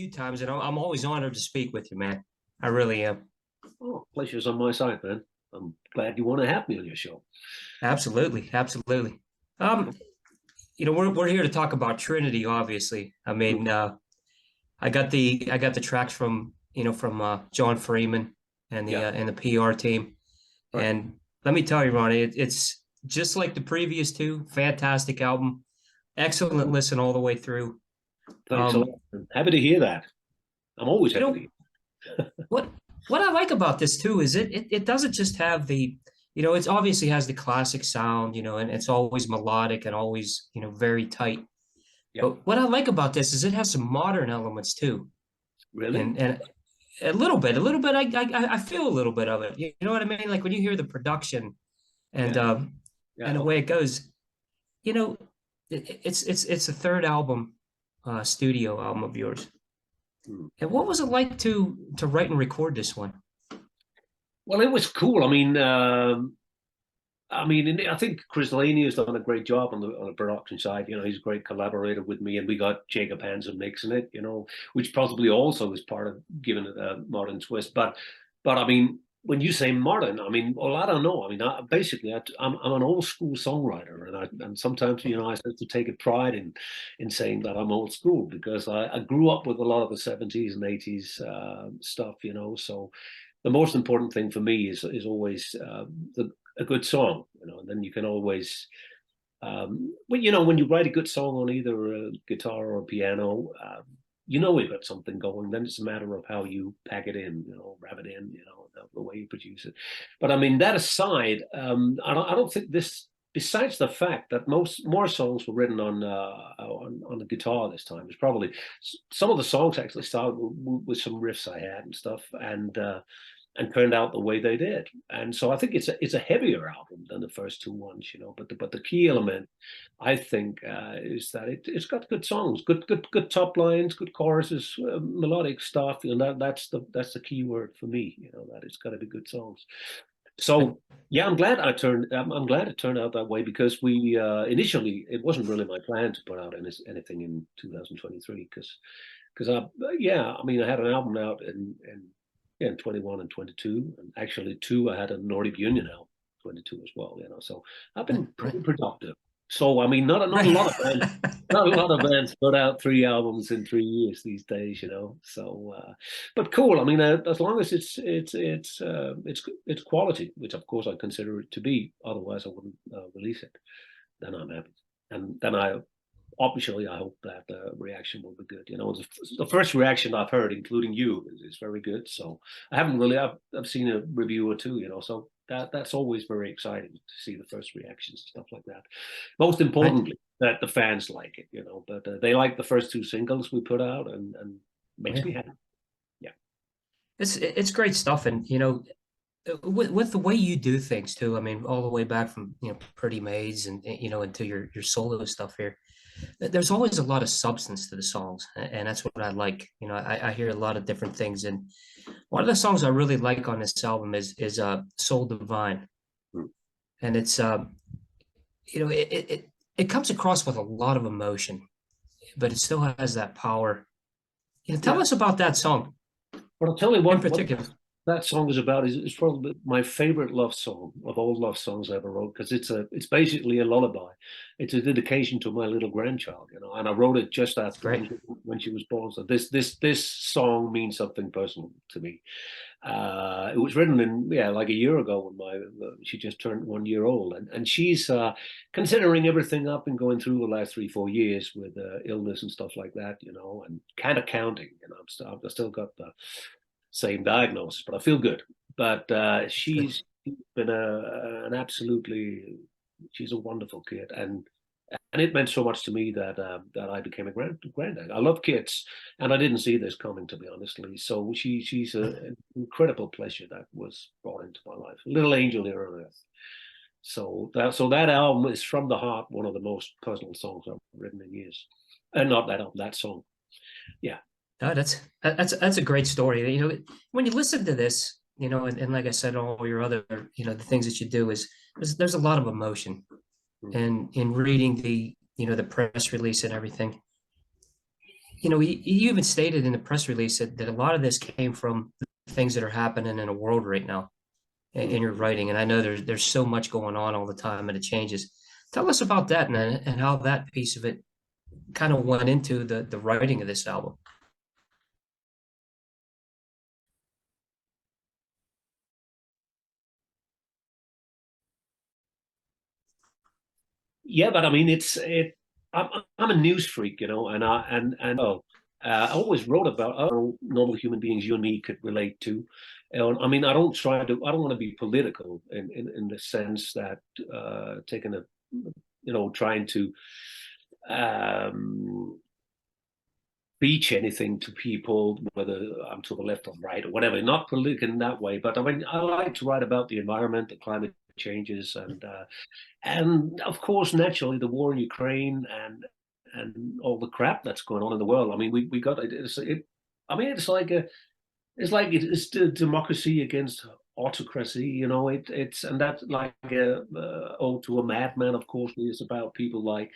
few times, and I'm always honored to speak with you, man. I really am. Oh, pleasure's on my side, man. I'm glad you want to have me on your show. Absolutely, absolutely. Um, we're here to talk about Trinity, obviously. I mean, I got the tracks from John Freeman Yeah, and the PR team, right. and let me tell you, Ronnie, it's just like the previous two. Fantastic album, excellent listen all the way through. Thanks a Um, lot. I'm happy to hear that. I'm always you happy know to hear. what what I like about this too is it doesn't just have it's obviously has the classic sound, and it's always melodic and always, very tight. Yeah, But what I like about this is it has some modern elements too. really? And a little bit, I feel a little bit of it. You know what I mean? Like when you hear the production and Yeah, um yeah. and the way it goes, you know, it's the third album, studio album of yours. Hmm. And what was it like to write and record this one? Well, it was cool. I think Chris Laney has done a great job on the production side. He's a great collaborator with me, and we got Jacob Hansen mixing it. Which possibly also is part of giving it a modern twist. But I mean, when you say modern, I mean, well, I don't know. I mean, I'm an old school songwriter, and sometimes I have to take a pride in saying that I'm old school because I grew up with a lot of the '70s and '80s stuff. So the most important thing for me is always a good song, and then you can always, when you write a good song on either a guitar or a piano, we've got something going. Then it's a matter of how you pack it in, wrap it in, the way you produce it. But I mean, that aside, I don't think this. Besides the fact that more songs were written on the guitar this time, it's probably some of the songs actually started with some riffs I had and stuff, and turned out the way they did. And so I think it's a heavier album than the first two ones, But the key element, I think, is that it's got good songs, good top lines, good choruses, melodic stuff. That's the key word for me. That it's got to be good songs. So yeah, I'm glad it turned out that way because we initially it wasn't really my plan to put out anything in 2023 because I mean I had an album out in 21 and 22, and actually I had a Nordic Union album 22 as well. So I've been Right. pretty productive. So I mean, not a Right. lot of bands, not a lot of bands put out 3 albums in 3 years these days. So, but cool. I mean, as long as it's quality, which of course I consider it to be. Otherwise, I wouldn't release it. Then I'm happy, and then obviously, I hope that the reaction will be good. The first reaction I've heard, including you, is very good. So I haven't really, I've seen a review or two, so that's always very exciting to see the first reactions and stuff like that. Most Right. importantly, that the fans like it, but they like the first two singles we put out and makes Yeah. me happy. Yeah. It's great stuff, and with the way you do things too. I mean, all the way back from Pretty Maids and into your solo stuff here. There's always a lot of substance to the songs, and that's what I like. I hear a lot of different things, and one of the songs I really like on this album is Soul Divine, Mm. and it's it comes across with a lot of emotion, but it still has that power. Tell Yeah. us about that song But I'll tell you in what particular. that song is about is probably my favorite love song of all love songs I ever wrote because it's basically a lullaby. It's a dedication to my little grandchild, and I wrote it just It's after great. when she was born. So this song means something personal to me. It was written like a year ago when she just turned 1 year old, and she's considering everything I've been going through the last 3 4 years with illness and stuff like that, and kind of counting. I've still got the same diagnosis, but I feel good. But It's good. she's been an absolutely, she's a wonderful kid, and it meant so much to me that I became a granddad. I love kids, and I didn't see this coming, to be honestly. So she's an incredible pleasure that was brought into my life, a little angel here on earth. So that album is from the heart, one of the most personal songs I've written in years, and not that album, that song. Yeah. No, that's a great story. When you listen to this, and like I said, all your other, the things that you do is there's a lot of emotion, Mm. and in reading the press release and everything, you even stated in the press release that a lot of this came from things that are happening in the world right now in your writing. And I know there's so much going on all the time and it changes. Tell us about that and how that piece of it kind of went into the writing of this album. Yeah, but I mean, I'm a news freak, I always wrote about normal human beings you and me could relate to. I mean, I don't want to be political in the sense that taking a, trying to um, preach anything to people, whether I'm to the left or right or whatever. Not political in that way, but I mean, I like to write about the environment, the climate changes, and of course, naturally, the war in Ukraine and all the crap that's going on in the world. I mean, we got it. I mean, it's the democracy against autocracy. It's and that's like ode to a madman. Of course, it's about people like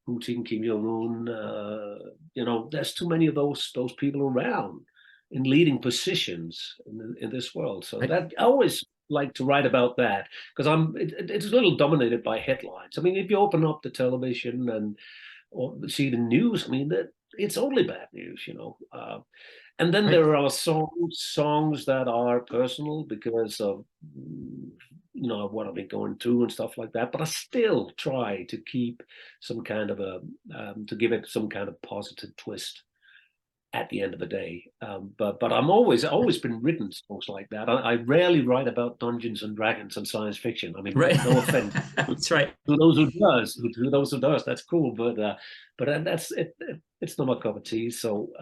Putin, Kim Jong Un. There's too many of those people around in leading positions in this world. So Right? that I always like to write about that because it's a little dominated by headlines. I mean, if you open up the television and or see the news, I mean that it's only bad news. And then Right. there are songs that are personal because of what I've been going through and stuff like that. But I still try to keep some kind of to give it some kind of positive twist at the end of the day. But I'm always been written songs like that. I rarely write about Dungeons and Dragons and science fiction. I mean, Right. no offense That's right. to those who does, to those who does, that's cool. But that's it. It's not my cup of tea. So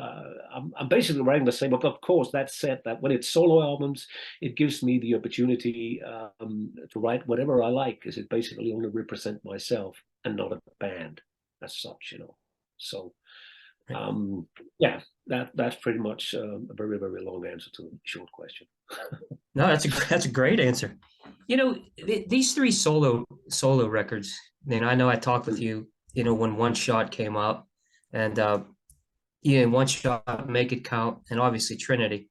I'm basically writing the same. But of course, that said, that when it's solo albums, it gives me the opportunity to write whatever I like, because it basically only represent myself and not a band as such. So Right. yeah, that's pretty much a very, very long answer to a short question. No, that's a great answer. These three solo records. I know I talked with you. When One Shot came out, and One Shot, Make It Count, and obviously Trinity.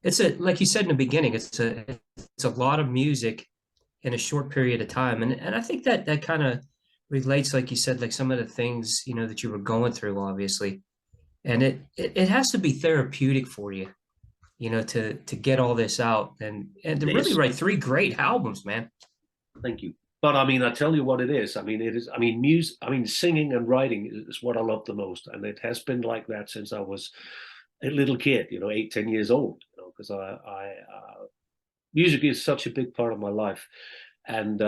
It's a like you said in the beginning. It's a lot of music in a short period of time, and I think that kind of relates, like you said, like some of the things that you were going through, obviously, and it has to be therapeutic for you to get all this out and to It really is. write three great albums, man. Thank you. But I mean, I tell you what it is. I mean, it is. I mean, music. I mean, singing and writing is what I love the most, and it has been like that since I was a little kid. 8, 10 years old. Because music is such a big part of my life, and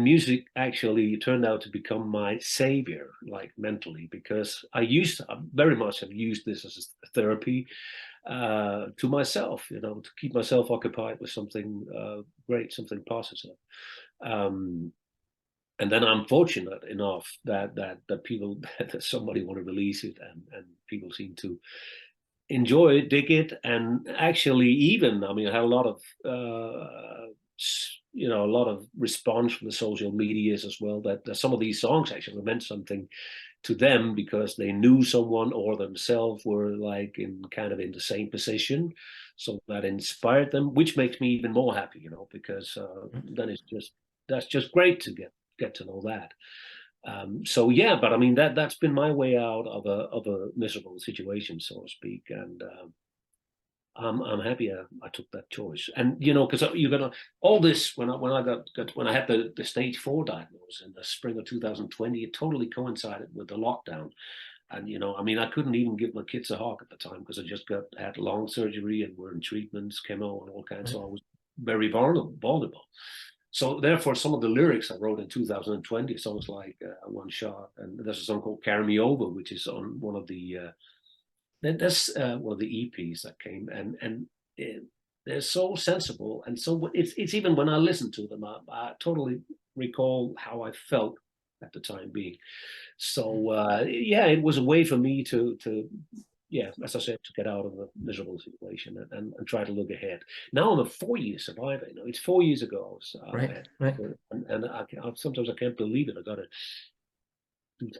music actually turned out to become my savior, like mentally, because I very much have used this as a therapy to myself, to keep myself occupied with something great, something positive. Um, and then I'm fortunate enough that people that somebody want to release it, and people seem to enjoy it, dig it, and actually even I mean I had a lot of a lot of response from the social medias as well, that some of these songs actually meant something to them because they knew someone or themselves were like in the same position, so that inspired them, which makes me even more happy, because then that's just great to get to know that. So yeah, but I mean that's been my way out of a miserable situation, so to speak, and I'm happy I took that choice. And because you're gonna all this when I had the stage 4 diagnosis in the spring of 2020, it totally coincided with the lockdown. And I mean, I couldn't even give my kids a hug at the time because I just had lung surgery and were in treatments, chemo, and all kinds. Right. So I was very vulnerable. So therefore, some of the lyrics I wrote in 2020, songs like One Shot, and there's a song called "Carry Me Over," which is on one of the that's one of the EPs that came, and they're so sensible, and so it's even when I listen to them, I totally recall how I felt at the time being. So yeah, it was a way for me to yeah, as I said, to get out of a miserable situation and try to look ahead. Now I'm a 4-year survivor. It's 4 years ago. Right. Right. And sometimes I can't believe it. I got to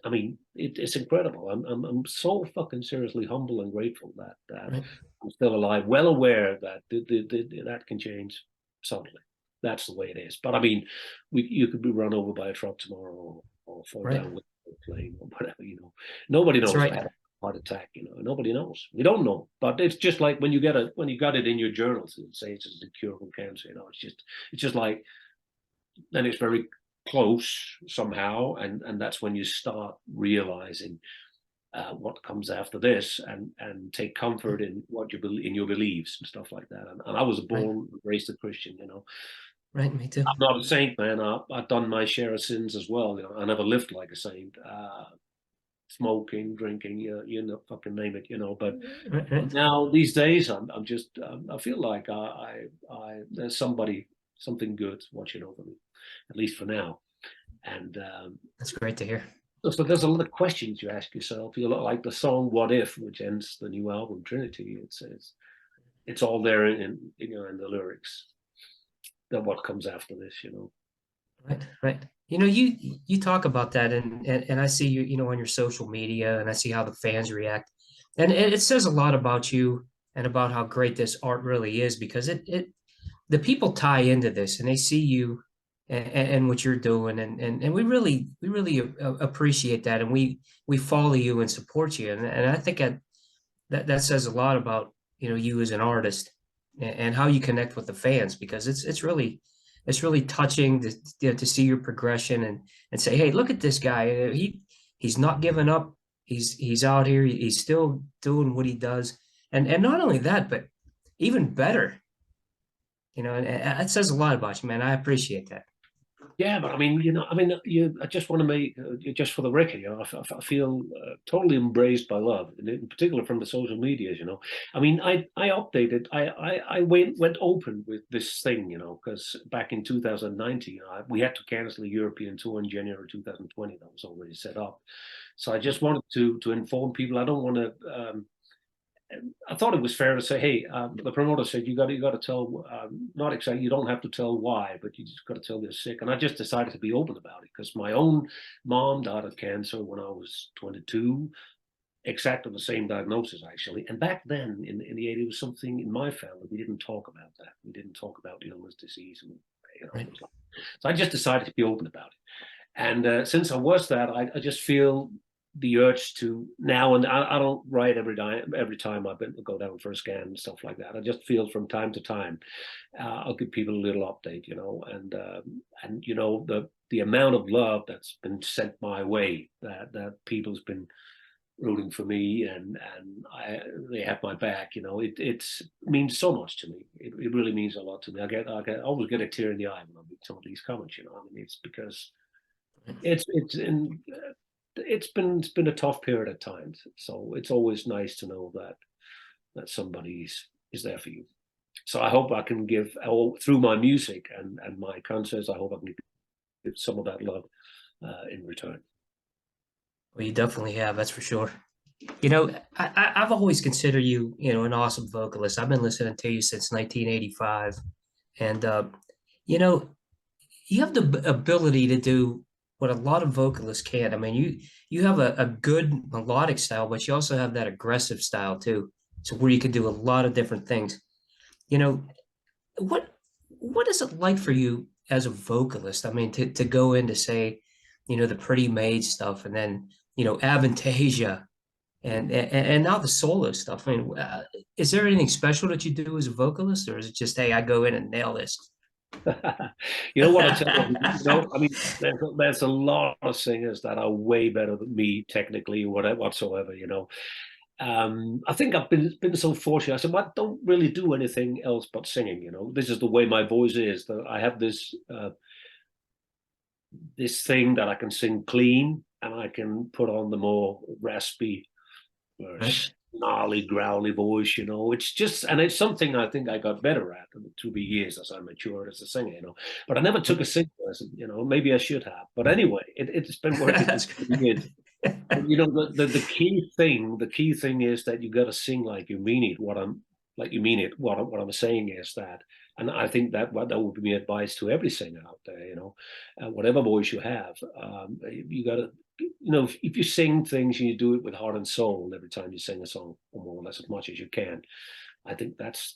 I mean, it's incredible. I'm so fucking seriously humble and grateful that Right. I'm still alive. Well aware that that can change suddenly. That's the way it is. But I mean, you could be run over by a truck tomorrow, or fall Right. down with a plane or whatever. You know, nobody That's knows if I right. had a heart attack. You know, nobody knows. We don't know. But it's just like when you got it in your journals, it says it's a curable cancer. You know, it's just like, then it's very close somehow, and that's when you start realizing what comes after this, and take comfort in what you believe in, your beliefs and stuff like that. And I was Right. born raised a Christian, you know. Right. Me too. I'm not a saint, man. I've done my share of sins as well. You know, I never lived like a saint. Smoking, drinking, you know, fucking name it, you know. But Right. Right. now these days, I'm just I feel like there's something good watching over me, at least for now. And That's great to hear. so there's a lot of questions you ask yourself. You look like the song "What If," which ends the new album Trinity. It's all there in, you know, in the lyrics. That what comes after this, you know. Right. Right. You know, you talk about that, and I see you, you know, on your social media, and I see how the fans react, and it says a lot about you and about how great this art really is, because it the people tie into this and they see you and what you're doing, and we really appreciate that, and we follow you and support you, and I think that says a lot about, you know, you as an artist, and how you connect with the fans, because it's really touching to, you know, to see your progression, and say, hey, look at this guy, he's not giving up, he's out here, he's still doing what he does, and not only that, but even better, you know, and that says a lot about you, man. I appreciate that. Yeah, but I mean, you know, I mean, I just want to make, just for the record, you know, I feel totally embraced by love, and in particular from the social medias, you know. I mean, I updated, I went open with this thing, you know, because back in 2019, we had to cancel the European tour in January 2020. That was already set up, so I just wanted to inform people. I don't want to. I thought it was fair to say, hey, the promoter said you got to tell, not exactly, you don't have to tell why, but you just got to tell they're sick. And I just decided to be open about it, because my own mom died of cancer when I was 22, exactly the same diagnosis actually. And back then in the 80s, it was something in my family, we didn't talk about that. We didn't talk about illness, disease, and you know. Right. So I just decided to be open about it. And since I was that, I just feel the urge to now, and I don't write every time I go down for a scan and stuff like that. I just feel from time to time, I'll give people a little update, you know, and you know, the amount of love that's been sent my way, that people's been rooting for me, and they have my back, you know. It means so much to me. It really means a lot to me. I always get a tear in the eye when I read some of these comments, you know. I mean, it's because it's been a tough period at times. So it's always nice to know that somebody is there for you. So I hope I can give, through my music and my concerts, I hope I can give some of that love in return. Well, you definitely have, that's for sure. You know, I've always considered you, you know, an awesome vocalist. I've been listening to you since 1985, and you know, you have the ability to do what a lot of vocalists can't. I mean, you have a good melodic style, but you also have that aggressive style too. So where you can do a lot of different things. You know, what what is it like for you as a vocalist? I mean, to go into, say, you know, the Pretty Maids stuff, and then, you know, Avantasia, and now the solo stuff. I mean, is there anything special that you do as a vocalist, or is it just, hey, I go in and nail this? You know what I tell you? You know, I mean, there's a lot of singers that are way better than me technically, whatsoever. You know, I think I've been so fortunate. I said, well, I don't really do anything else but singing. You know, this is the way my voice is. That I have this thing that I can sing clean, and I can put on the more raspy, Right. snarly, growly voice. You know, it's just, and it's something I think I got better at through the years as I matured as a singer. You know, but I never took a singing lesson. You know, maybe I should have. But anyway, it's been working for That's years. You know, the key thing is that you got to sing like you mean it. Like you mean it. What I'm saying is that, and I think that would be my advice to every singer out there. You know, whatever voice you have, you got to if you sing things and you do it with heart and soul every time you sing a song, or more or less as much as you can, I think that's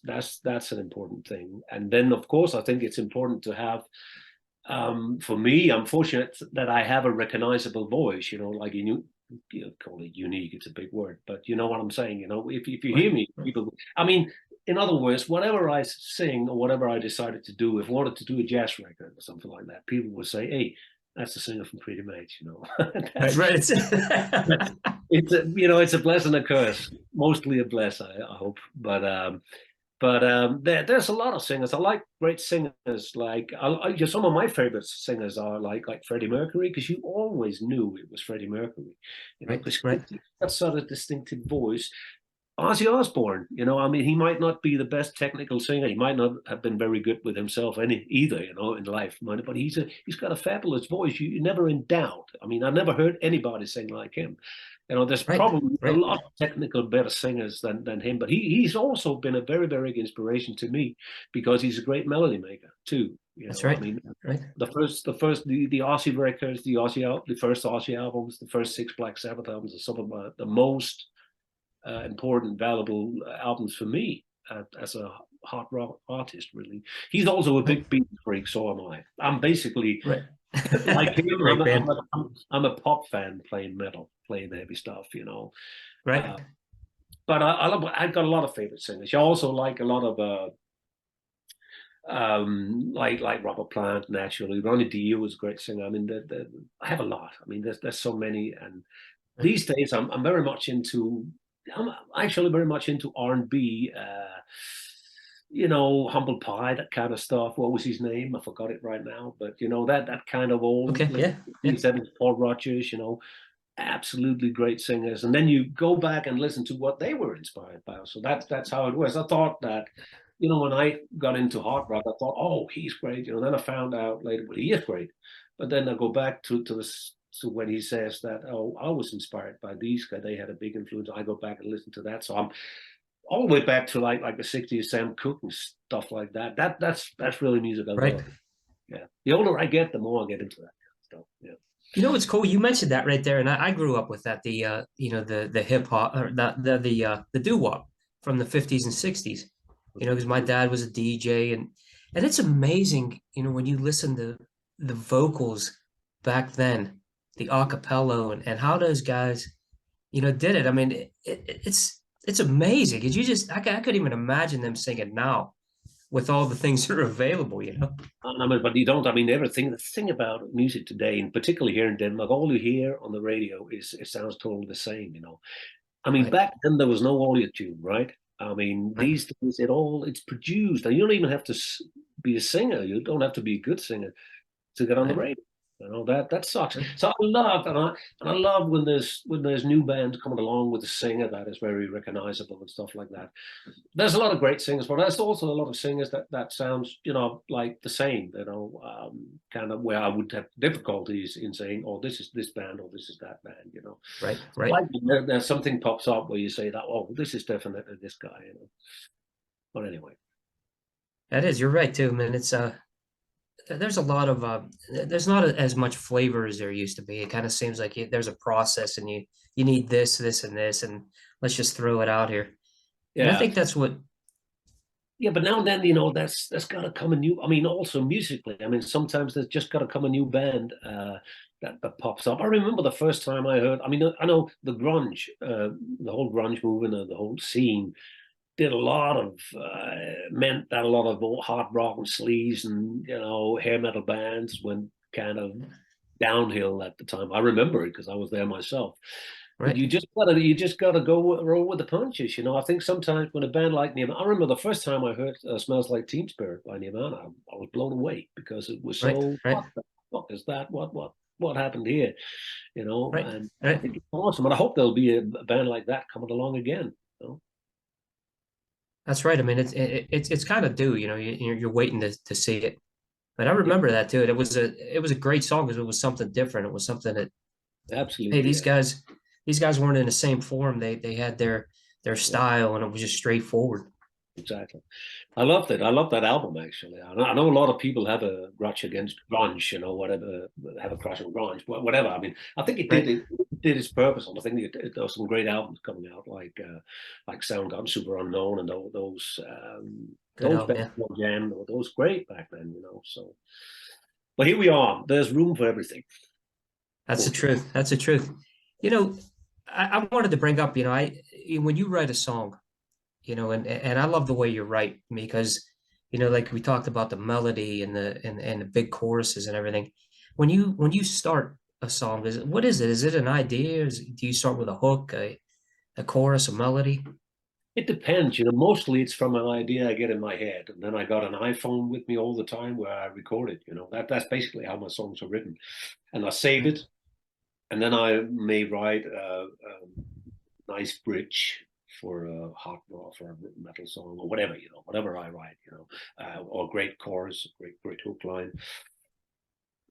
an important thing. And then, of course, I think it's important to have. For me, I'm fortunate that I have a recognizable voice. Like call it unique. It's a big word, but you know what I'm saying. If you hear me, people. I mean, in other words, whatever I sing or whatever I decided to do, if I wanted to do a jazz record or something like that, people would say, "Hey, that's the singer from Pretty Maids." Right. It's a blessing and a curse. Mostly a bless, I hope. But there's a lot of singers. I like great singers. Like some of my favorite singers are like Freddie Mercury, because you always knew it was Freddie Mercury. Because he's got sort of distinctive voice. Ozzy Osbourne, I mean, he might not be the best technical singer. He might not have been very good with himself either, in life. But he's got a fabulous voice. You're never in doubt. I mean, I've never heard anybody sing like him. There's probably a lot of technical better singers than him, but he's also been a very, very big inspiration to me, because he's a great melody maker too. That's right. I mean, right. the Ozzy records, the first Ozzy albums, the first 6 Black Sabbath albums are some of the most important, valuable albums for me as a hard rock artist. Really, he's also a big beat freak. So am I. I'm basically like him. I'm a pop fan playing metal, playing heavy stuff. Right. But I've got a lot of favorite singers. I also like a lot of like Robert Plant, naturally. Ronnie Dio was a great singer. I mean, I have a lot. I mean, there's so many, and these days I'm very much into. I'm actually very much into R&B, Humble Pie, that kind of stuff. What was his name? I forgot it right now. But that kind of old, Paul Rodgers, absolutely great singers. And then you go back and listen to what they were inspired by. So that's how it was. I thought that, when I got into hard rock, I thought, oh, he's great. Then I found out later, well, he is great. But then I go back to when he says that, oh, I was inspired by these guys, they had a big influence. I go back and listen to that. So I'm all the way back to like the 60s, Sam Cooke and stuff like that. That's really music I love. Yeah. The older I get, the more I get into that kind of stuff. Yeah. It's cool. You mentioned that right there, and I grew up with that. The the hip hop, or the doo wop from the 50s and 60s. Because my dad was a DJ, and it's amazing. When you listen to the vocals back then, the acapella, and how those guys, did it. I mean, it's amazing. Cause I couldn't even imagine them singing now with all the things that are available, But you don't, I mean, everything, the thing about music today, and particularly here in Denmark, all you hear on the radio it sounds totally the same, I mean, back then there was no audio tune, right? I mean, these days it's produced, and you don't even have to be a singer. You don't have to be a good singer to get on the radio. That sucks. So I love and I love when there's new bands coming along with a singer that is very recognizable and stuff like that. There's a lot of great singers, but there's also a lot of singers that sounds like the same. Kind of where I would have difficulties in saying, oh, this is this band or this is that band. Right. Like there's something pops up where you say that, oh, this is definitely this guy. But anyway, that is. You're right too, man. It's there's a lot of there's not as much flavor as there used to be. It kind of seems like there's a process, and you need this, and this, and let's just throw it out here. Yeah, and I think that's what. Yeah, but now and then, that's got to come a new. I mean, also musically, I mean, sometimes there's just got to come a new band that pops up. I remember the first time I heard. I mean, I know the grunge, the whole grunge movement, the whole scene. Did a lot of meant that a lot of hard rock and sleaze and hair metal bands went kind of downhill at the time. I remember it because I was there myself. Right. But you just gotta go roll with the punches. I think sometimes when a band like Nirvana, I remember the first time I heard "Smells Like Teen Spirit" by Nirvana, I was blown away because it was so. What the fuck is that? What happened here? And I think it's awesome, and I hope there'll be a band like that coming along again. That's right. I mean, it's kind of due, you're waiting to see it. But I remember that too. It was a great song because it was something different. It was something that absolutely. Hey, these guys weren't in the same form. They had their style, and it was just straightforward. exactly. I loved it. I love that album actually. I know a lot of people have a grudge against grunge, you know, whatever, have a crush on grunge, whatever. I mean, I think Right. it did its purpose, and I think there were some great albums coming out, like Soundgarden, Super Unknown, and Good those album, bands, yeah. Jam, those great back then, you know. So, but here we are. There's room for everything, That's the fortunately. truth. That's the truth. You know, I wanted to bring up, when you write a song, and I love the way you write because, like we talked about the melody and the big choruses and everything. When you start a song, what is it? Is it an idea? Do you start with a hook, a chorus, a melody? It depends, you know. Mostly it's from an idea I get in my head, and then I got an iPhone with me all the time where I record it. You know, that's basically how my songs are written, and I save Right. it, and then I may write a nice bridge for a hot rock or a metal song or whatever, you know, whatever I write, you know, or great chorus, great hook line.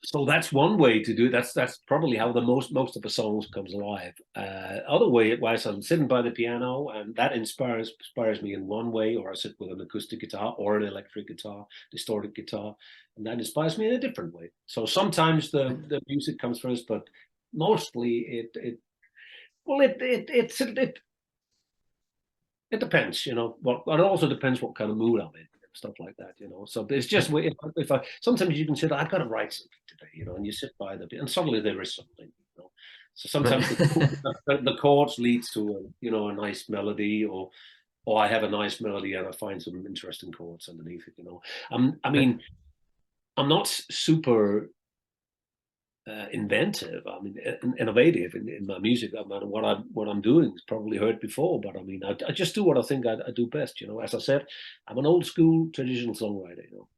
So that's one way to do it. That's probably how the most of the songs comes alive. Other way, whilst I'm sitting by the piano, and that inspires me in one way, or I sit with an acoustic guitar or an electric guitar, distorted guitar, and that inspires me in a different way. So sometimes the music comes first, but mostly it depends, you know. But it also depends what kind of mood I'm in, stuff like that, you know. So it's just if I sometimes you can say, I've got to write something today, you know, and you sit by and suddenly there is something, you know. So Right. sometimes the chords leads to a nice melody, or I have a nice melody and I find some interesting chords underneath it, you know. I Right. mean, I'm not super inventive. I mean, innovative in my music. I mean, what I'm doing is probably heard before, but I mean, I just do what I think I do best. You know, as I said, I'm an old school traditional songwriter. You know,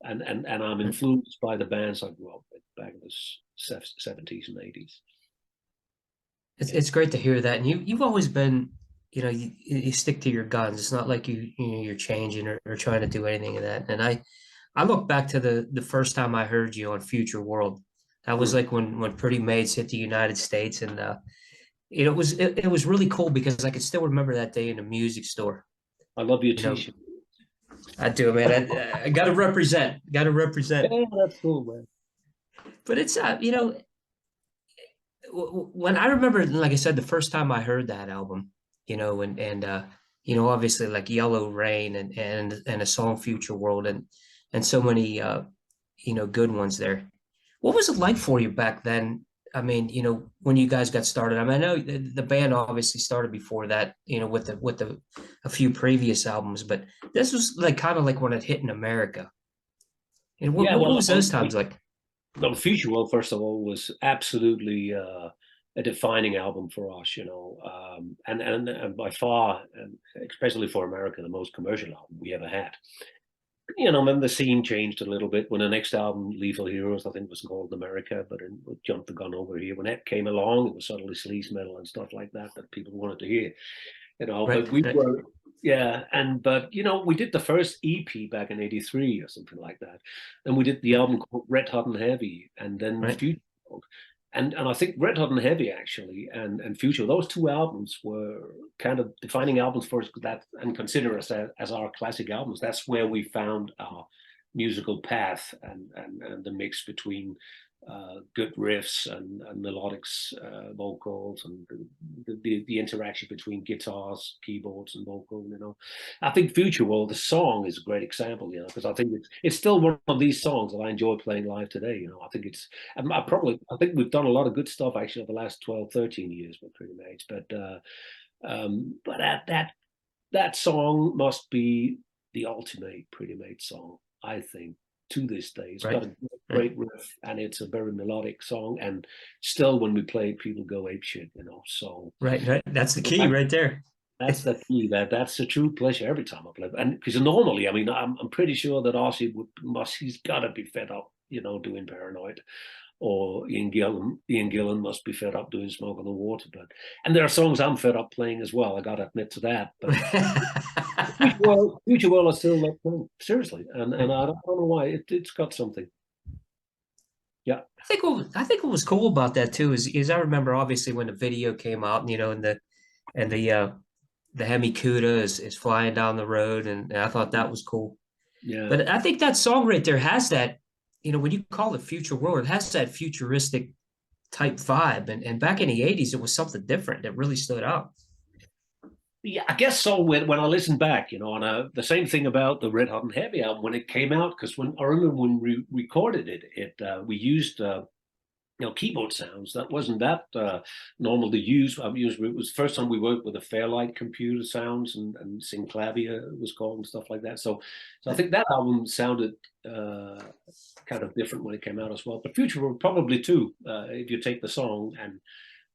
and I'm Right. influenced by the bands I grew up with back in the '70s and '80s. Yeah, It's great to hear that. And you've always been, you stick to your guns. It's not like you're changing or trying to do anything of that. And I look back to the first time I heard you on Future World. That was mm. like when Pretty Maids hit the United States, and it was really cool because I could still remember that day in the music store. I love your You know, T-shirt. I do, man. I got to represent. Got to represent. Yeah, that's cool, man. But it's when I remember, like I said, the first time I heard that album, obviously like Yellow Rain and a song Future World and so many good ones there. What was it like for you back then? I mean, when you guys got started. I mean, I know the band obviously started before that, with the a few previous albums, but this was like kind of like when it hit in America. And what Yeah, what well, was those times like? Future World, first of all, was absolutely a defining album for us, you know, and by far, and especially for America, the most commercial album we ever had. You know, then the scene changed a little bit when the next album, Lethal Heroes, I think was called in America, but it jumped the gun over here. When that came along, it was suddenly sleaze metal and stuff like that people wanted to hear, you know. Right, But we right, were, yeah, but you know, we did the first EP back in '83 or something like that, and we did the album called Red Hot and Heavy, and then right. Future. And I think Red Hot and Heavy actually and Future, those two albums were kind of defining albums for us, that and consider us as our classic albums. That's where we found our musical path and the mix between good riffs and melodics, vocals, and the interaction between guitars, keyboards, and vocal. You know, I think Future World, the song, is a great example. You know, because I think it's still one of these songs that I enjoy playing live today. You know, I think it's I think we've done a lot of good stuff actually over the last 12, 13 years with Pretty Maids, but that song must be the ultimate Pretty Maids song, I think, to this day. It's got Right. a Right. great riff and it's a very melodic song. And still, when we play it, people go apeshit, you know. So Right, right. That's the key that, right there. that's the key. That's a true pleasure every time I play. And because normally, I mean, I'm pretty sure that he's got to be fed up, you know, doing Paranoid, or Ian Gillan must be fed up doing Smoke on the Water. And there are songs I'm fed up playing as well. I got to admit to that. But Future World, I still love playing seriously, and I don't know why it's got something. Yeah, I think what was cool about that too is I remember obviously when the video came out, and the the Hemi Cuda is flying down the road, and I thought that was cool. Yeah. But I think that song right there has that, when you call it future world, it has that futuristic type vibe. And back in the 80s, it was something different that really stood out. Yeah, I guess so. When I listen back, and the same thing about the Red Hot and Heavy album when it came out, because when I remember when we recorded it, we used keyboard sounds. That wasn't that normal to use. It was the first time we worked with a Fairlight computer sounds and Synclavier it was called and stuff like that. So I think that album sounded kind of different when it came out as well. But Future World probably too, if you take the song and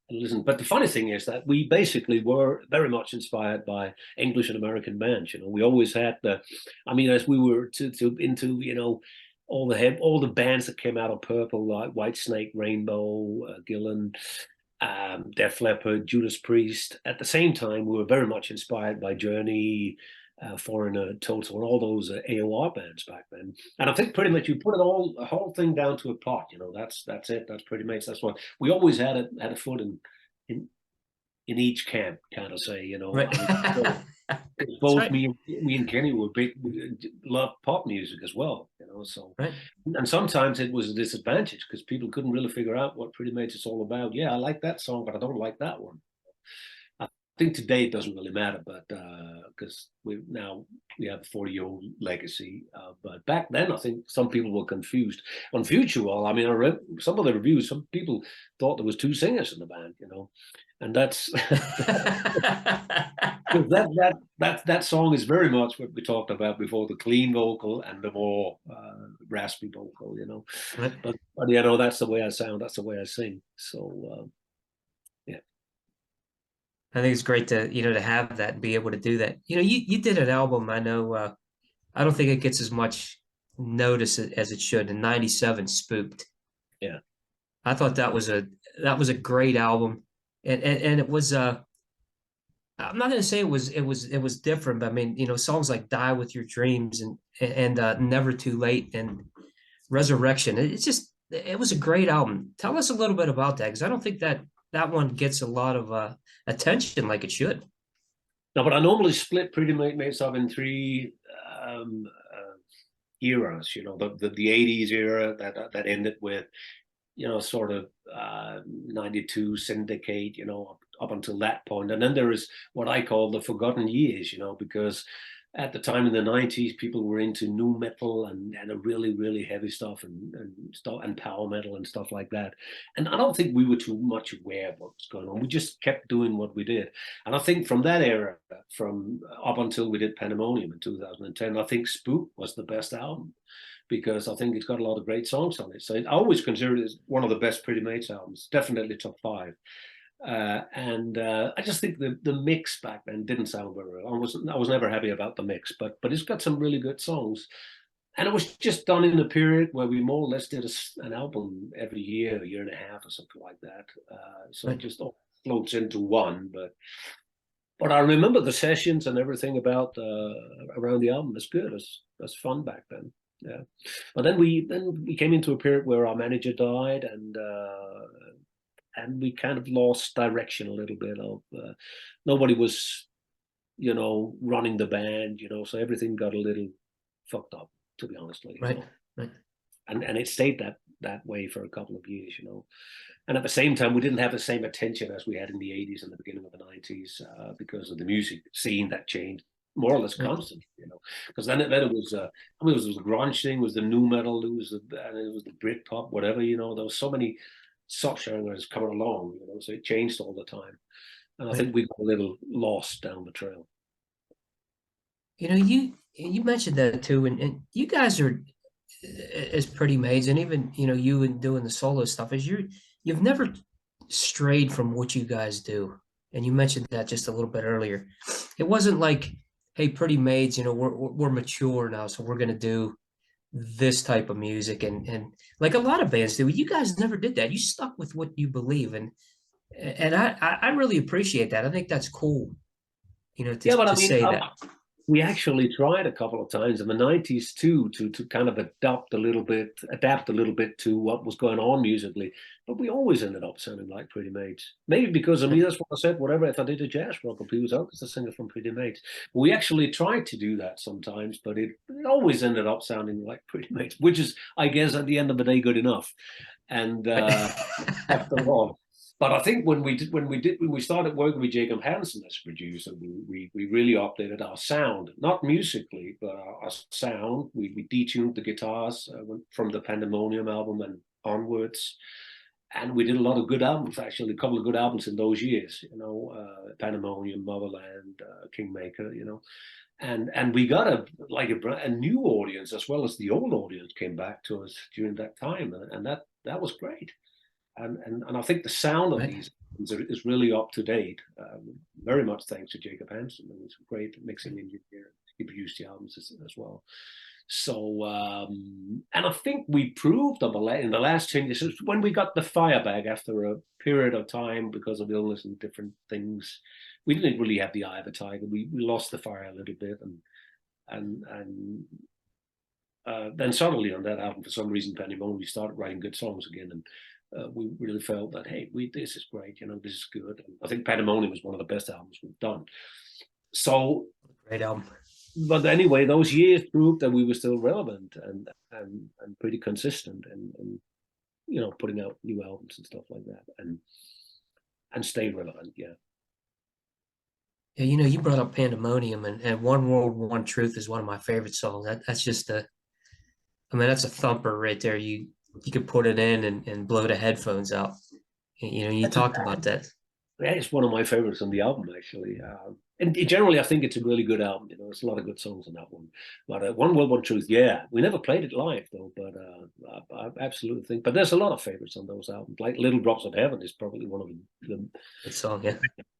listen. But the funny thing is that we basically were very much inspired by English and American bands. We always had as we were into all the bands that came out of Purple, like Whitesnake, Rainbow, Gillan, Def Leppard, Judas Priest. At the same time, we were very much inspired by Journey, Foreigner, Total, and all those AOR bands back then. And I think pretty much you put the whole thing down to a pot. That's it. That's Pretty Maids. That's what we always had a foot in each camp, kind of say. Right. Both right. me and Kenny were big, loved pop music as well. So right. And sometimes it was a disadvantage because people couldn't really figure out what Pretty Maids is all about. Yeah, I like that song, but I don't like that one. I think today it doesn't really matter, but because we have a 40-year-old legacy. But back then, I think some people were confused. On Future Wall, I read some of the reviews. Some people thought there was two singers in the band, and that's that song is very much what we talked about before: the clean vocal and the more raspy vocal. Right. But that's the way I sound. That's the way I sing. So. I think it's great to have that and be able to do that. You did an album. I know. I don't think it gets as much notice as it should. In '97, Spooked. Yeah, I thought that was a great album, and it was. I'm not going to say it was different, but songs like "Die with Your Dreams" and "Never Too Late" and "Resurrection." It was a great album. Tell us a little bit about that, because I don't think that one gets a lot of attention like it should. No, but I normally split Pretty Maids up in three eras. The 80s era that ended with sort of 92 Syndicate, up until that point. And then there is what I call the forgotten years, because at the time in the 90s, people were into nu metal and a really, really heavy stuff and power metal and stuff like that. And I don't think we were too much aware of what was going on. We just kept doing what we did. And I think from that era, from up until we did Pandemonium in 2010, I think Spook was the best album, because I think it's got a lot of great songs on it. So I always consider it as one of the best Pretty Maids albums, definitely top 5. I just think the mix back then didn't sound very well. I was never happy about the mix, but it's got some really good songs. And it was just done in a period where we more or less did an album every year, a year and a half or something like that. So it just all floats into one. But I remember the sessions and everything about around the album. It's good. It's fun back then. Yeah. But then we came into a period where our manager died, and we kind of lost direction a little bit. Nobody was, running the band, so everything got a little fucked up, to be honest with you. Right. And it stayed that way for a couple of years, And at the same time, we didn't have the same attention as we had in the 80s and the beginning of the 90s because of the music scene that changed more or less constantly, Because then it was it was the grunge thing, it was the nu metal, it was the Britpop, whatever, there was so many subgenres coming along, so it changed all the time. And I think we got a little lost down the trail. You mentioned that too, and you guys are as Pretty Maids, and even you and doing the solo stuff, you've never strayed from what you guys do. And you mentioned that just a little bit earlier. It wasn't like, hey, Pretty Maids, we're mature now, so we're gonna do this type of music, and like a lot of bands do. You guys never did that. You stuck with what you believe, and I really appreciate that. I think that's cool, to say that. We actually tried a couple of times in the 90s too to kind of adapt a little bit to what was going on musically. But we always ended up sounding like Pretty Maids. Maybe because of me, that's what I said. Whatever, if I did a jazz rock, people was out as a singer from Pretty Maids. We actually tried to do that sometimes, but it always ended up sounding like Pretty Maids, which is, I guess, at the end of the day, good enough. And after all. But I think when we started working with Jacob Hansen as producer, we really updated our sound, not musically, but our sound. We detuned the guitars from the Pandemonium album and onwards, and we did a lot of good albums. Actually, a couple of good albums in those years. Pandemonium, Motherland, Kingmaker. And we got a new audience as well as the old audience came back to us during that time, and that was great. And I think the sound of these is really up to date. Very much thanks to Jacob Hansen. It was a great mixing engineer. He produced the albums as well. So, and I think we proved in the last changes when we got the fire back after a period of time because of illness and different things. We didn't really have the eye of a tiger. We lost the fire a little bit, and then suddenly on that album, for some reason, Pandemonium, we started writing good songs again, and we really felt that, hey, this is great, this is good. And I think Pandemonium was one of the best albums we've done. So Great album. But anyway, those years proved that we were still relevant and pretty consistent and putting out new albums and stuff like that and stay relevant. Yeah. Yeah, you brought up Pandemonium, and One World, One Truth is one of my favorite songs. That's just that's a thumper right there. You could put it in and blow the headphones out. You talked about that. Yeah, it's one of my favorites on the album, actually. And generally, I think it's a really good album. There's a lot of good songs on that one. But One World, One Truth, yeah. We never played it live, though, but I absolutely think. But there's a lot of favorites on those albums. Like Little Drops of Heaven is probably one of the good song, yeah.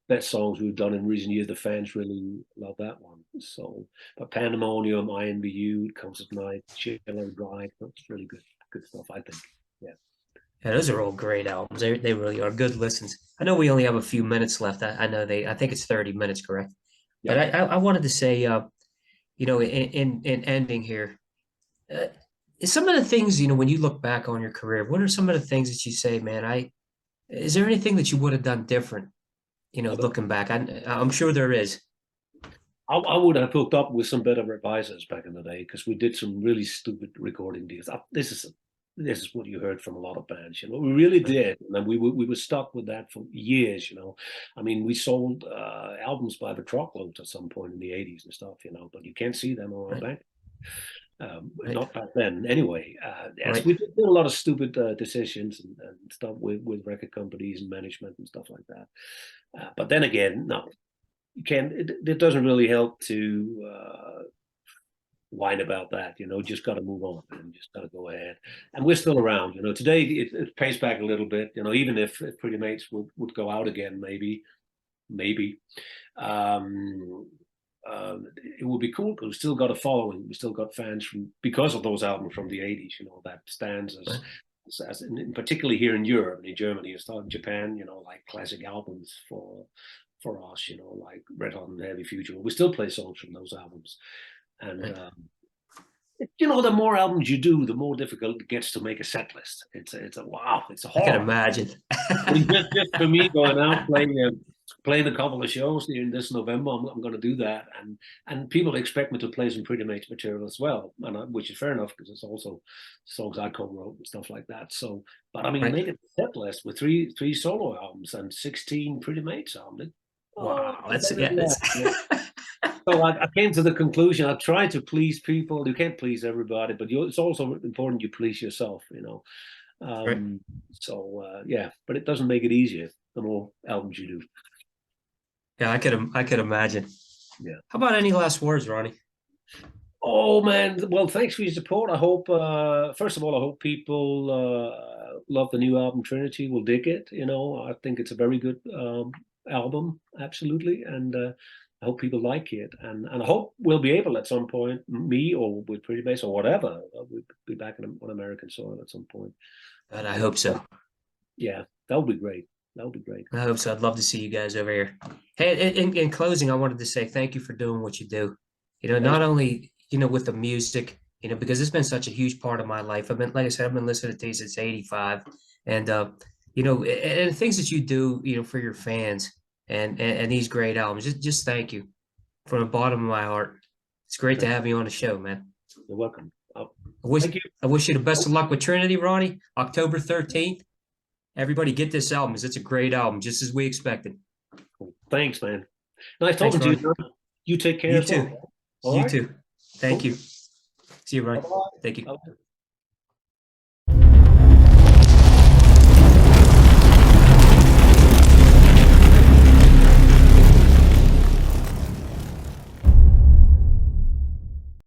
best songs we've done in recent years. The fans really love that one. So, but Pandemonium, INBU, Comes at Night, Chiller Drive, that's really good stuff, I think. Yeah. Yeah, those are all great albums. They really are good listens. I know we only have a few minutes left. I know I think it's 30 minutes, correct? Yeah. But I wanted to say, in ending here, some of the things, when you look back on your career, what are some of the things that you say, man, is there anything that you would have done different, looking back? I'm sure there is. I would have hooked up with some better advisors back in the day because we did some really stupid recording deals. This is what you heard from a lot of bands, we really did. And we were stuck with that for years, I mean, we sold albums by the truckload at some point in the 80s and stuff, but you can't see them on our bank. Not back then anyway. We did a lot of stupid decisions and stuff with record companies and management and stuff like that. But then again, no, you can't, it doesn't really help to whine about that, just got to move on and just got to go ahead. And we're still around, today it pays back a little bit, even if Pretty Maids would go out again, maybe. It would be cool because we still got a following. We still got fans because of those albums from the 80s, that stands as in particularly here in Europe and in Germany and stuff, in Japan, like classic albums for us, like Red Hot and Heavy Future. We still play songs from those albums. And the more albums you do, the more difficult it gets to make a set list. It's a wow. It's a hard. I can imagine. just for me going out playing a couple of shows in this November, I'm going to do that, and people expect me to play some Pretty Maids material as well, which is fair enough because it's also songs I co-wrote and stuff like that. So, but I mean, you make a set list with three solo albums and 16 Pretty Maids albums. Wow, that's. So I came to the conclusion, I try to please people. You can't please everybody, but it's also important you please yourself, So, but it doesn't make it easier the more albums you do. Yeah, I could imagine. Yeah. How about any last words, Ronnie? Oh, man. Well, thanks for your support. I hope, first of all, I hope people love the new album, Trinity, will dig it. I think it's a very good album, absolutely. And I hope people like it, and I hope we'll be able at some point, me or with Pretty Maids or whatever, we'll be back on American soil at some point. And I hope so. Yeah, that would be great. That would be great. I hope so. I'd love to see you guys over here. Hey, in closing, I wanted to say thank you for doing what you do. not only, with the music, because it's been such a huge part of my life. Like I said, I've been listening to you since '85. And, and things that you do, for your fans and these great albums, just thank you from the bottom of my heart. It's great to have you on the show, man. You're welcome. Oh, I wish, thank you. I wish you the best of luck with Trinity, Ronnie, October 13th. Everybody get this album, because it's a great album, just as we expected. Thanks, man. Nice Thanks, talking to you. Ronnie. You take care You as too. well. All You right. too. Thank Cool. you. See you, Ronnie. Bye-bye. Thank you. Bye-bye.